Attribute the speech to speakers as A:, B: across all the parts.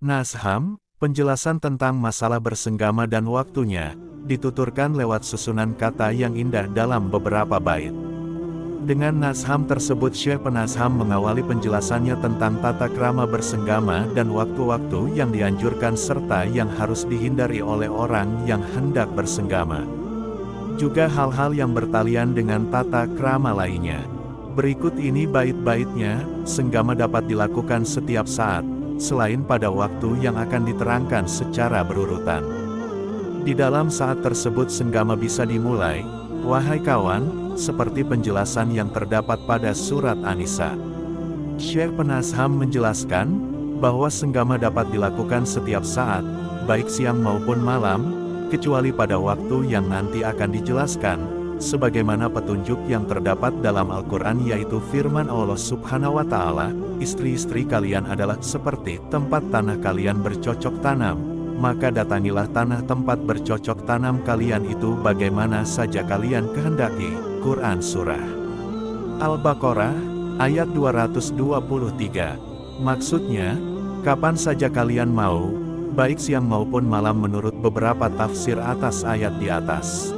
A: Nasham, penjelasan tentang masalah bersenggama dan waktunya, dituturkan lewat susunan kata yang indah dalam beberapa bait. Dengan nasham tersebut Syekh Penasham mengawali penjelasannya tentang tata krama bersenggama dan waktu-waktu yang dianjurkan serta yang harus dihindari oleh orang yang hendak bersenggama. Juga hal-hal yang bertalian dengan tata krama lainnya. Berikut ini bait-baitnya. Senggama dapat dilakukan setiap saat, selain pada waktu yang akan diterangkan secara berurutan. Di dalam saat tersebut senggama bisa dimulai, wahai kawan, seperti penjelasan yang terdapat pada surat An-Nisa. Syekh Penasham menjelaskan, bahwa senggama dapat dilakukan setiap saat, baik siang maupun malam, kecuali pada waktu yang nanti akan dijelaskan, sebagaimana petunjuk yang terdapat dalam Al-Quran yaitu firman Allah Subhanahu wa Ta'ala, istri-istri kalian adalah seperti tempat tanah kalian bercocok tanam, maka datangilah tanah tempat bercocok tanam kalian itu bagaimana saja kalian kehendaki. Quran Surah Al-Baqarah, ayat 223. Maksudnya, kapan saja kalian mau, baik siang maupun malam menurut beberapa tafsir atas ayat di atas.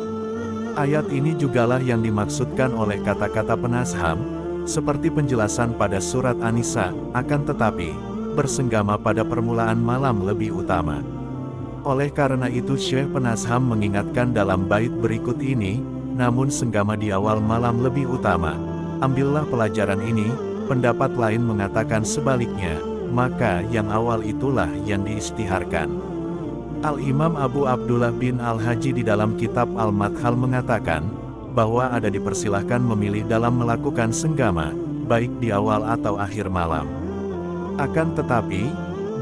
A: Ayat ini jugalah yang dimaksudkan oleh kata-kata Penasham, seperti penjelasan pada surat An-Nisa, akan tetapi, bersenggama pada permulaan malam lebih utama. Oleh karena itu Syekh Penasham mengingatkan dalam bait berikut ini, namun senggama di awal malam lebih utama. Ambillah pelajaran ini, pendapat lain mengatakan sebaliknya, maka yang awal itulah yang diistiharkan. Al-Imam Abu Abdullah bin Al-Haji di dalam kitab Al-Madkhal mengatakan, bahwa ada dipersilahkan memilih dalam melakukan senggama, baik di awal atau akhir malam. Akan tetapi,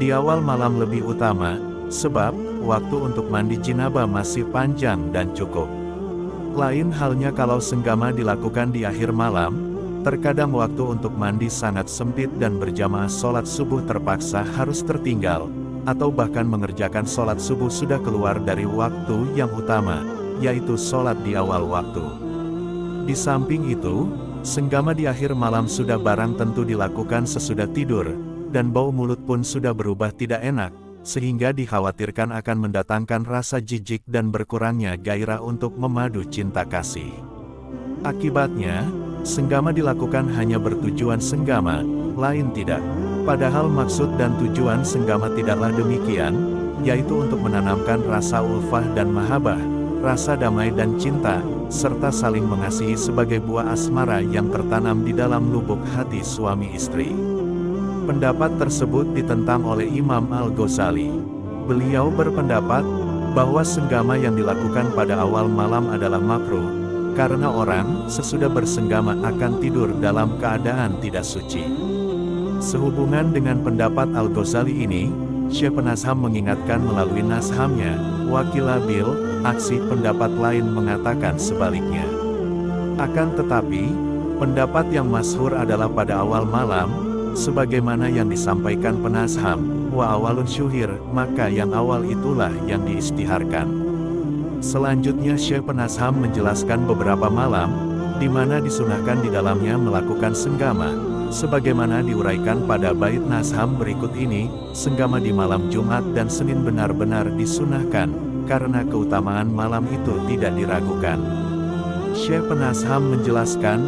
A: di awal malam lebih utama, sebab, waktu untuk mandi jinabah masih panjang dan cukup. Lain halnya kalau senggama dilakukan di akhir malam, terkadang waktu untuk mandi sangat sempit dan berjamaah sholat subuh terpaksa harus tertinggal, atau bahkan mengerjakan sholat subuh sudah keluar dari waktu yang utama, yaitu sholat di awal waktu. Di samping itu, senggama di akhir malam sudah barang tentu dilakukan sesudah tidur, dan bau mulut pun sudah berubah tidak enak, sehingga dikhawatirkan akan mendatangkan rasa jijik dan berkurangnya gairah untuk memadu cinta kasih. Akibatnya, senggama dilakukan hanya bertujuan senggama, lain tidak. Padahal maksud dan tujuan senggama tidaklah demikian, yaitu untuk menanamkan rasa ulfah dan mahabbah, rasa damai dan cinta, serta saling mengasihi sebagai buah asmara yang tertanam di dalam lubuk hati suami istri. Pendapat tersebut ditentang oleh Imam Al-Ghazali. Beliau berpendapat, bahwa senggama yang dilakukan pada awal malam adalah makruh, karena orang, sesudah bersenggama akan tidur dalam keadaan tidak suci. Sehubungan dengan pendapat Al-Ghazali ini, Syekh Penasham mengingatkan melalui nashamnya, wakilabil, aksi pendapat lain mengatakan sebaliknya. Akan tetapi, pendapat yang masyhur adalah pada awal malam, sebagaimana yang disampaikan Penasham, wa awalun syuhir, maka yang awal itulah yang diistiharkan. Selanjutnya Syekh Penasham menjelaskan beberapa malam, di mana disunahkan di dalamnya melakukan senggama, sebagaimana diuraikan pada bait nasham berikut ini, senggama di malam Jumat dan Senin benar-benar disunahkan, karena keutamaan malam itu tidak diragukan. Syekh Penasham menjelaskan,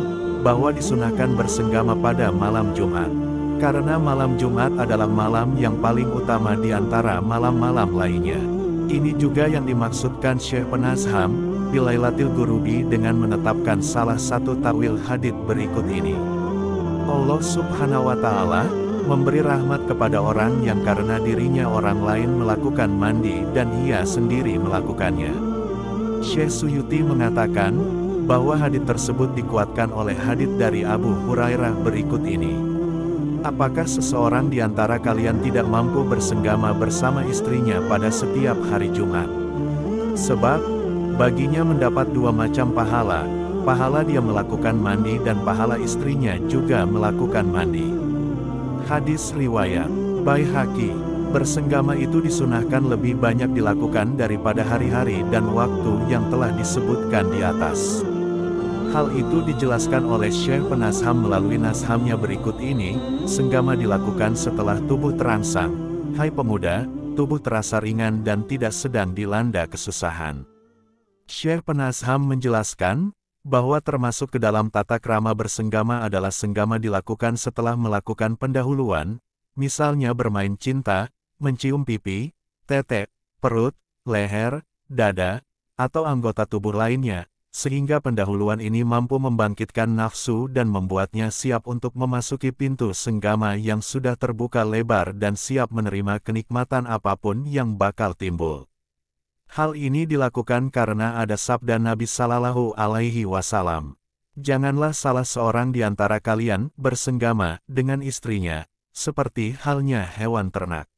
A: bahwa disunahkan bersenggama pada malam Jumat. Karena malam Jumat adalah malam yang paling utama di antara malam-malam lainnya. Ini juga yang dimaksudkan Syekh Penasham, Bilailatil Gurubi dengan menetapkan salah satu takwil hadits berikut ini. Allah Subhanahu wa Ta'ala memberi rahmat kepada orang yang karena dirinya orang lain melakukan mandi dan ia sendiri melakukannya. Syekh Suyuti mengatakan, bahwa hadits tersebut dikuatkan oleh hadits dari Abu Hurairah berikut ini. Apakah seseorang di antara kalian tidak mampu bersenggama bersama istrinya pada setiap hari Jumat? Sebab, baginya mendapat dua macam pahala, pahala dia melakukan mandi dan pahala istrinya juga melakukan mandi. Hadis riwayat Baihaqi, bersenggama itu disunahkan lebih banyak dilakukan daripada hari-hari dan waktu yang telah disebutkan di atas. Hal itu dijelaskan oleh Syekh Penasham melalui nashamnya berikut ini, senggama dilakukan setelah tubuh terangsang, Hai pemuda, tubuh terasa ringan dan tidak sedang dilanda kesusahan. Syekh Penasham menjelaskan, bahwa termasuk ke dalam tata krama bersenggama adalah senggama dilakukan setelah melakukan pendahuluan, misalnya bermain cinta, mencium pipi, tete, perut, leher, dada, atau anggota tubuh lainnya, sehingga pendahuluan ini mampu membangkitkan nafsu dan membuatnya siap untuk memasuki pintu senggama yang sudah terbuka lebar dan siap menerima kenikmatan apapun yang bakal timbul. Hal ini dilakukan karena ada sabda Nabi Sallallahu Alaihi Wasallam. Janganlah salah seorang di antara kalian bersenggama dengan istrinya, seperti halnya hewan ternak.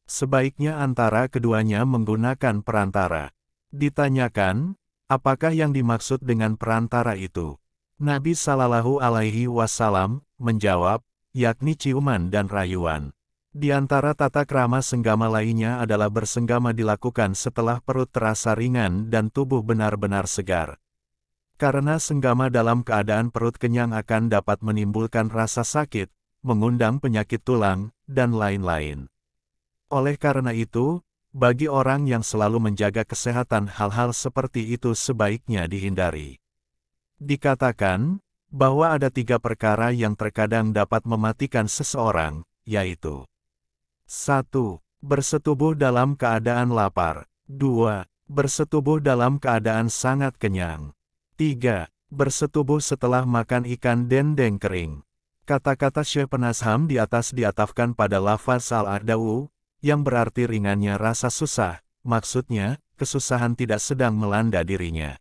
A: Sebaiknya antara keduanya menggunakan perantara. Ditanyakan, apakah yang dimaksud dengan perantara itu? Nabi Sallallahu Alaihi Wasallam menjawab, yakni ciuman dan rayuan. Di antara tata krama senggama lainnya adalah bersenggama dilakukan setelah perut terasa ringan dan tubuh benar-benar segar. Karena senggama dalam keadaan perut kenyang akan dapat menimbulkan rasa sakit, mengundang penyakit tulang, dan lain-lain. Oleh karena itu, bagi orang yang selalu menjaga kesehatan hal-hal seperti itu sebaiknya dihindari. Dikatakan, bahwa ada 3 perkara yang terkadang dapat mematikan seseorang, yaitu 1. Bersetubuh dalam keadaan lapar. 2. Bersetubuh dalam keadaan sangat kenyang. 3. Bersetubuh setelah makan ikan dendeng kering. Kata-kata Syekh Penasham di atas diatafkan pada lafaz al-a'da'u, yang berarti ringannya rasa susah, maksudnya, kesusahan tidak sedang melanda dirinya.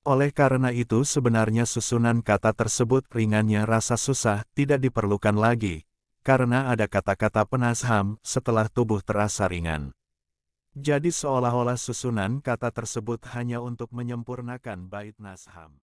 A: Oleh karena itu sebenarnya susunan kata tersebut ringannya rasa susah tidak diperlukan lagi, karena ada kata-kata Penasham setelah tubuh terasa ringan. Jadi seolah-olah susunan kata tersebut hanya untuk menyempurnakan bait Nasham.